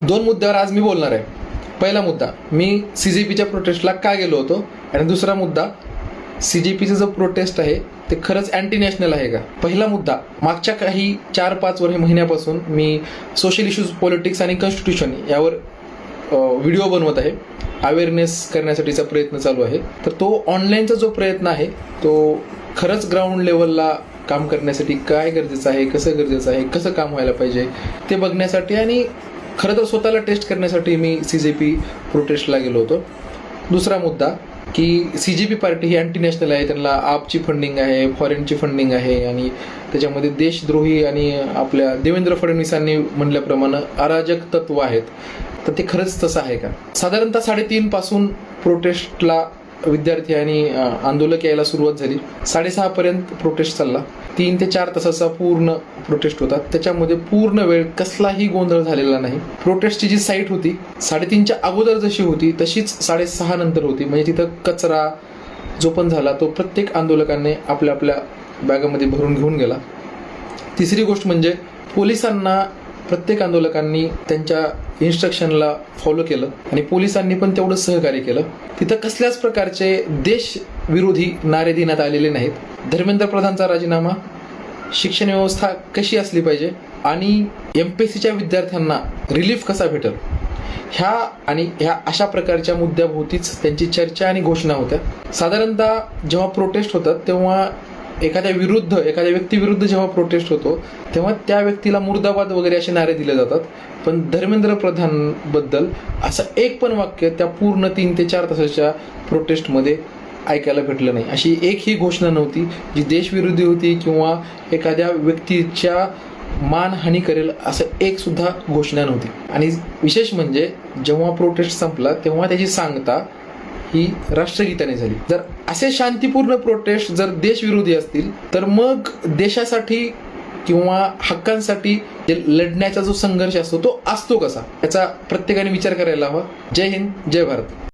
दोन मुद्द्यावर आज मी बोलणार आहे. पहिला मुद्दा, मी CJPच्या प्रोटेस्टला का गेलो होतो, आणि दुसरा मुद्दा, CJPचं जो प्रोटेस्ट आहे ते खरंच अँटी नॅशनल आहे का. पहिला मुद्दा, मागच्या काही 4-5 महिन्यापासून मी सोशल इश्यूज, पॉलिटिक्स आणि कॉन्स्टिट्यूशन यावर व्हिडिओ बनवत आहे. अवेअरनेस करण्यासाठीचा प्रयत्न चालू आहे. तर तो ऑनलाईनचा जो प्रयत्न आहे तो खरंच ग्राउंड लेवलला काम करण्यासाठी काय गरजेचं आहे, कसं गरजेचं आहे, कसं काम व्हायला पाहिजे ते बघण्यासाठी आणि खरं तर स्वतःला टेस्ट करण्यासाठी मी CJP प्रोटेस्टला गेलो होतो. दुसरा मुद्दा की CJP पार्टी ही अँटी नॅशनल आहे, त्यांना आपची फंडिंग आहे, फॉरेनची फंडिंग आहे आणि त्याच्यामध्ये देशद्रोही आणि आपल्या देवेंद्र फडणवीसांनी म्हणल्याप्रमाणे अराजक तत्व आहेत. तर ते खरंच तसं आहे का. साधारणतः 3:30 पासून प्रोटेस्टला विद्यार्थी आणि आंदोलक यायला सुरुवात झाली. 6:30 पर्यंत प्रोटेस्ट चालला. 3 ते 4 तासाचा पूर्ण प्रोटेस्ट होता. त्याच्यामध्ये पूर्ण वेळ कसलाही गोंधळ झालेला नाही. प्रोटेस्टची जी साईट होती 3:30च्या अगोदर जशी होती तशीच 6:30 नंतर होती. म्हणजे तिथं कचरा जो पण झाला तो प्रत्येक आंदोलकांनी आपल्या आपल्या बॅगामध्ये भरून घेऊन गेला. तिसरी गोष्ट म्हणजे पोलिसांना प्रत्येक आंदोलकांनी त्यांच्या इन्स्ट्रक्शनला फॉलो केलं आणि पोलिसांनी पण तेवढं सहकार्य केलं. तिथं कसल्याच प्रकारचे देशविरोधी नारे देण्यात आलेले नाहीत. धर्मेंद्र प्रधानचा राजीनामा, शिक्षण व्यवस्था कशी असली पाहिजे आणि MPSCच्या विद्यार्थ्यांना रिलीफ कसा भेटेल, ह्या अशा प्रकारच्या मुद्द्याभोवतीच त्यांची चर्चा आणि घोषणा होत्या. साधारणतः जेव्हा प्रोटेस्ट होतात तेव्हा एखाद्या व्यक्तीविरुद्ध जेव्हा प्रोटेस्ट होतो तेव्हा त्या व्यक्तीला मुर्दाबाद वगैरे असे नारे दिले जातात. पण धर्मेंद्र प्रधानबद्दल असं एक पण वाक्य त्या पूर्ण 3 ते 4 तासाच्या प्रोटेस्टमध्ये ऐकायला भेटलं नाही. अशी एकही घोषणा नव्हती जी देशविरोधी होती किंवा एखाद्या व्यक्तीच्या मानहानी करेल असं एक सुद्धा घोषणा नव्हती. आणि विशेष म्हणजे जेव्हा प्रोटेस्ट संपला तेव्हा त्याची सांगता ही राष्ट्रगीताने झाली. जर असे शांतीपूर्ण प्रोटेस्ट जर देशविरोधी असतील तर मग देशासाठी किंवा हक्कांसाठी लढण्याचा जो संघर्ष असतो तो असतो कसा, याचा प्रत्येकाने विचार करायला हवा. जय हिंद, जय भारत.